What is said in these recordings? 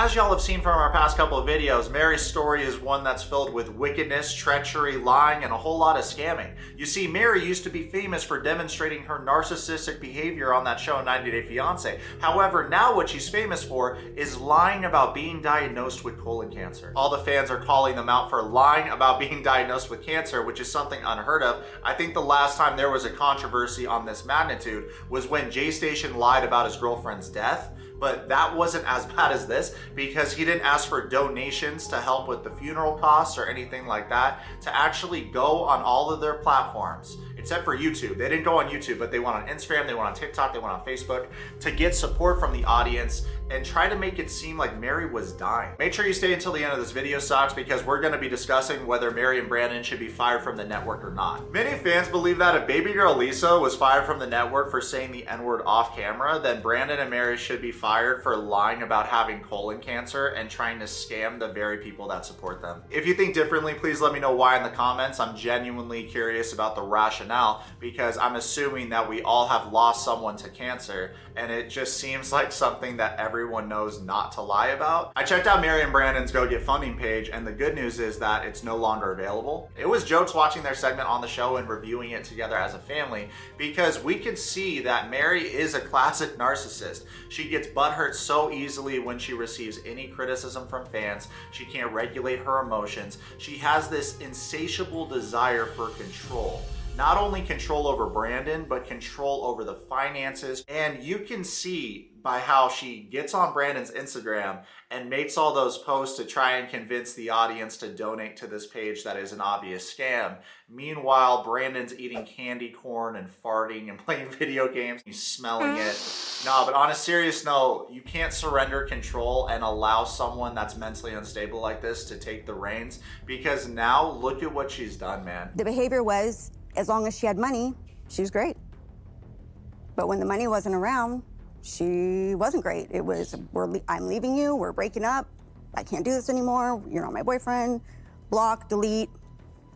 As y'all have seen from our past couple of videos, Mary's story is one that's filled with wickedness, treachery, lying, and a whole lot of scamming. You see, Mary used to be famous for demonstrating her narcissistic behavior on that show 90 Day Fiance. However, now what she's famous for is lying about being diagnosed with colon cancer. All the fans are calling them out for lying about being diagnosed with cancer, which is something unheard of. I think the last time there was a controversy on this magnitude was when Jay Station lied about his girlfriend's death. But that wasn't as bad as this because he didn't ask for donations to help with the funeral costs or anything like that, to actually go on all of their platforms, except for YouTube. They didn't go on YouTube, but they went on Instagram, they went on TikTok, they went on Facebook to get support from the audience and try to make it seem like Mary was dying. Make sure you stay until the end of this video, Socks, because we're gonna be discussing whether Mary and Brandon should be fired from the network or not. Many fans believe that if baby girl Lisa was fired from the network for saying the N-word off camera, then Brandon and Mary should be fired for lying about having colon cancer and trying to scam the very people that support them. If you think differently, please let me know why in the comments. I'm genuinely curious about the rationale because I'm assuming that we all have lost someone to cancer, and it just seems like something that everyone knows not to lie about. I checked out Mary and Brandon's Go Get Funding page, and the good news is that it's no longer available. It was jokes watching their segment on the show and reviewing it together as a family because we could see that Mary is a classic narcissist. She gets butthurt so easily when she receives any criticism from fans. She can't regulate her emotions. She has this insatiable desire for control. Not only control over Brandon, but control over the finances. And you can see by how she gets on Brandon's Instagram and makes all those posts to try and convince the audience to donate to this page that is an obvious scam. Meanwhile, Brandon's eating candy corn and farting and playing video games. He's smelling it. No, but on a serious note, you can't surrender control and allow someone that's mentally unstable like this to take the reins, because now look at what she's done, man. The behavior was, as long as she had money, she was great. But when the money wasn't around, she wasn't great. It was, I'm leaving you, we're breaking up, I can't do this anymore, you're not my boyfriend, block, delete,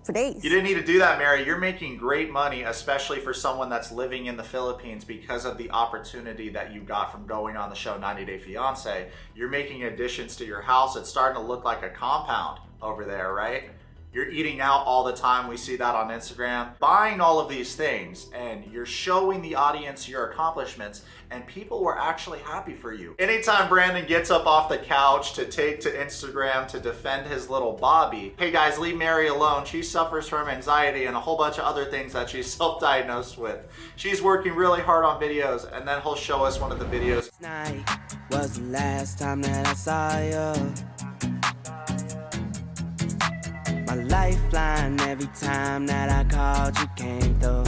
for days. You didn't need to do that, Mary. You're making great money, especially for someone that's living in the Philippines because of the opportunity that you got from going on the show 90 Day Fiance. You're making additions to your house. It's starting to look like a compound over there, right? You're eating out all the time. We see that on Instagram. Buying all of these things, and you're showing the audience your accomplishments, and people were actually happy for you. Anytime Brandon gets up off the couch to take to Instagram to defend his little Bobby, hey guys, leave Mary alone. She suffers from anxiety and a whole bunch of other things that she's self-diagnosed with. She's working really hard on videos, and then he'll show us one of the videos. Night was the last time that I saw you. My lifeline every time that I called, you came through.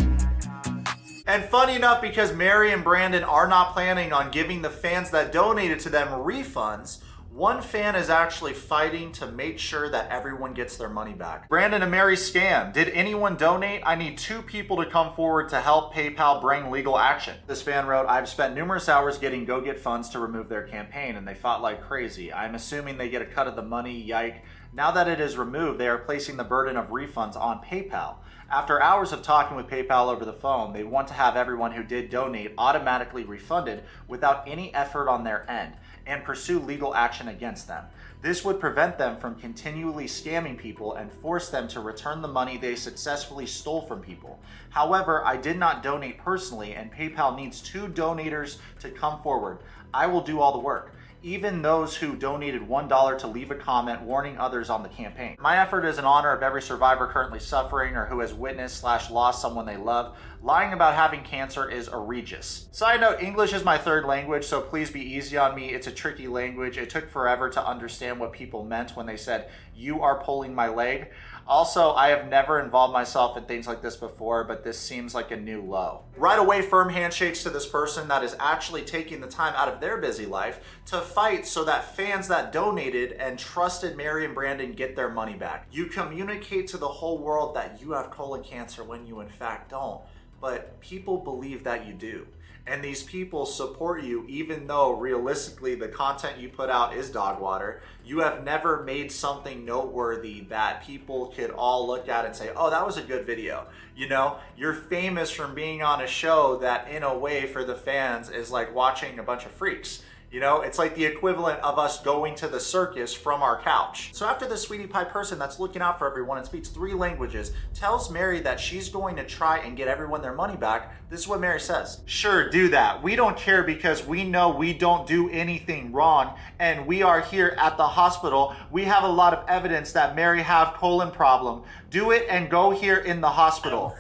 And funny enough, because Mary and Brandon are not planning on giving the fans that donated to them refunds, one fan is actually fighting to make sure that everyone gets their money back. Brandon and Mary scam. Did anyone donate? I need 2 people to come forward to help PayPal bring legal action. This fan wrote, I've spent numerous hours getting Go Get funds to remove their campaign, and they fought like crazy. I'm assuming they get a cut of the money, yike. Now that it is removed, they are placing the burden of refunds on PayPal. After hours of talking with PayPal over the phone, they want to have everyone who did donate automatically refunded without any effort on their end and pursue legal action against them. This would prevent them from continually scamming people and force them to return the money they successfully stole from people. However, I did not donate personally, and PayPal needs 2 donators to come forward. I will do all the work. Even those who donated $1 to leave a comment warning others on the campaign. My effort is in honor of every survivor currently suffering or who has witnessed/lost someone they love. Lying about having cancer is egregious. Side note, English is my 3rd language, so please be easy on me. It's a tricky language. It took forever to understand what people meant when they said, "You are pulling my leg." Also, I have never involved myself in things like this before, but this seems like a new low. Right away, firm handshakes to this person that is actually taking the time out of their busy life to fight so that fans that donated and trusted Mary and Brandon get their money back. You communicate to the whole world that you have colon cancer when you in fact don't, but people believe that you do. And these people support you even though realistically the content you put out is dog water. You have never made something noteworthy that people could all look at and say, oh, that was a good video. You know, you're famous from being on a show that in a way for the fans is like watching a bunch of freaks. You know, it's like the equivalent of us going to the circus from our couch. So after the sweetie pie person that's looking out for everyone and speaks 3 languages tells Mary that she's going to try and get everyone their money back, this is what Mary says. Sure, do that. We don't care because we know we don't do anything wrong and we are here at the hospital. We have a lot of evidence that Mary have colon problem. Do it and go here in the hospital.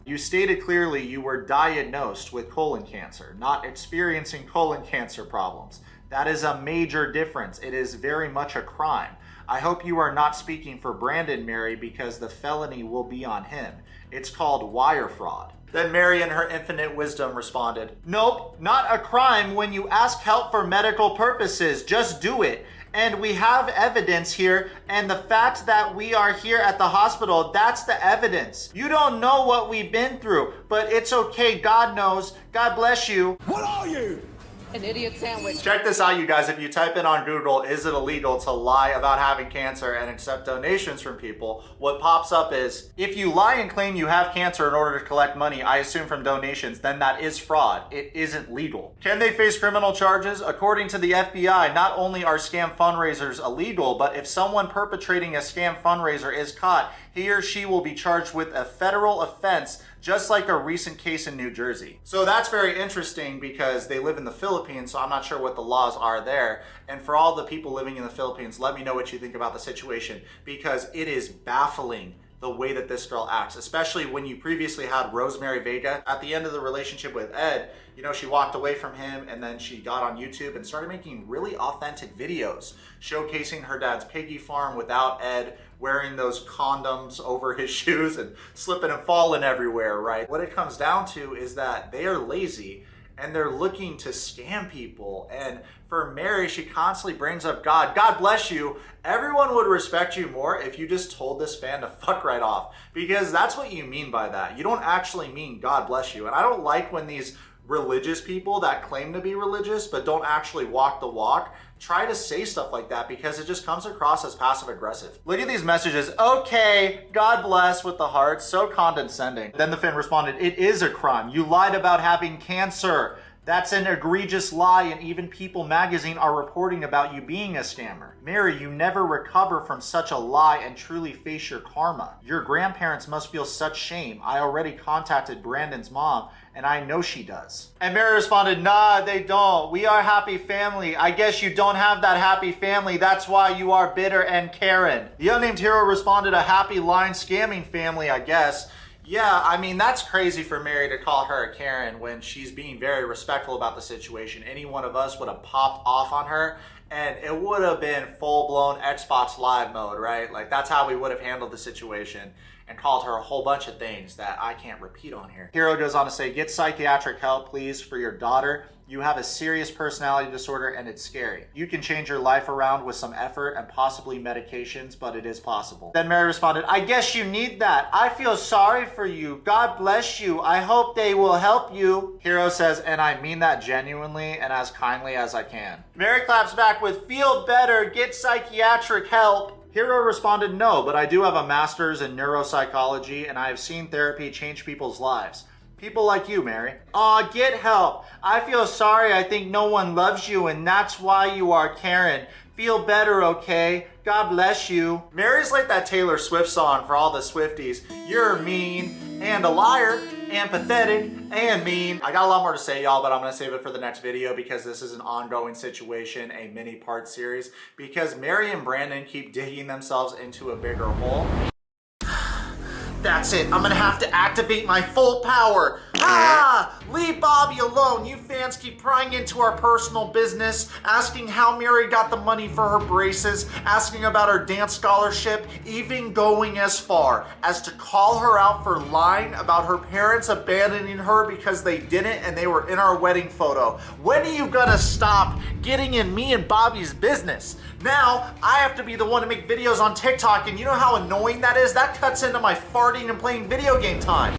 You stated clearly you were diagnosed with colon cancer, not experiencing colon cancer problems. That is a major difference. It is very much a crime. I hope you are not speaking for Brandon, Mary, because the felony will be on him. It's called wire fraud. Then Mary in her infinite wisdom responded, nope, not a crime when you ask help for medical purposes. Just do it. And we have evidence here, and the fact that we are here at the hospital, that's the evidence. You don't know what we've been through, but it's okay. God knows. God bless you. What are you? An idiot sandwich. Check this out, you guys. If you type in on Google, is it illegal to lie about having cancer and accept donations from people? What pops up is, if you lie and claim you have cancer in order to collect money, I assume from donations, then that is fraud. It isn't legal. Can they face criminal charges? According to the FBI, not only are scam fundraisers illegal, but if someone perpetrating a scam fundraiser is caught, he or she will be charged with a federal offense, just like a recent case in New Jersey. So that's very interesting because they live in the Philippines, so I'm not sure what the laws are there. And for all the people living in the Philippines, let me know what you think about the situation, because it is baffling the way that this girl acts, especially when you previously had Rosemary Vega. At the end of the relationship with Ed, you know, she walked away from him and then she got on YouTube and started making really authentic videos showcasing her dad's piggy farm without Ed, wearing those condoms over his shoes and slipping and falling everywhere, right? What it comes down to is that they are lazy and they're looking to scam people. And for Mary, she constantly brings up God. God bless you. Everyone would respect you more if you just told this fan to fuck right off, because that's what you mean by that. You don't actually mean God bless you. And I don't like when these religious people that claim to be religious but don't actually walk the walk try to say stuff like that, because it just comes across as passive aggressive. Look at these messages. Okay, God bless with the hearts, so condescending. Then the fan responded, it is a crime. You lied about having cancer. That's an egregious lie, and even People magazine are reporting about you being a scammer. Mary, you never recover from such a lie and truly face your karma. Your grandparents must feel such shame. I already contacted Brandon's mom, and I know she does. And Mary responded, nah, they don't. We are a happy family. I guess you don't have that happy family. That's why you are bitter and Karen. The unnamed hero responded, a happy line scamming family, I guess. Yeah, I mean, that's crazy for Mary to call her a Karen when she's being very respectful about the situation. Any one of us would have popped off on her and it would have been full-blown Xbox Live mode, right? Like, that's how we would have handled the situation and called her a whole bunch of things that I can't repeat on here. Hero goes on to say, get psychiatric help, please, for your daughter. You have a serious personality disorder and it's scary. You can change your life around with some effort and possibly medications, but it is possible. Then Mary responded, I guess you need that. I feel sorry for you. God bless you. I hope they will help you. Hero says, and I mean that genuinely and as kindly as I can. Mary claps back with, feel better, get psychiatric help. Hero responded, no, but I do have a master's in neuropsychology and I have seen therapy change people's lives. People like you, Mary. Aw, get help. I feel sorry. I think no one loves you and that's why you are Karen. Feel better, okay? God bless you. Mary's like that Taylor Swift song for all the Swifties. You're mean and a liar and pathetic and mean. I got a lot more to say, y'all, but I'm gonna save it for the next video because this is an ongoing situation, a mini part series, because Mary and Brandon keep digging themselves into a bigger hole. That's it. I'm gonna have to activate my full power. Ah! Leave Bobby alone. You fans keep prying into our personal business, asking how Mary got the money for her braces, asking about her dance scholarship, even going as far as to call her out for lying about her parents abandoning her because they didn't and they were in our wedding photo. When are you gonna stop getting in me and Bobby's business? Now, I have to be the one to make videos on TikTok, and you know how annoying that is? That cuts into my farting and playing video game time.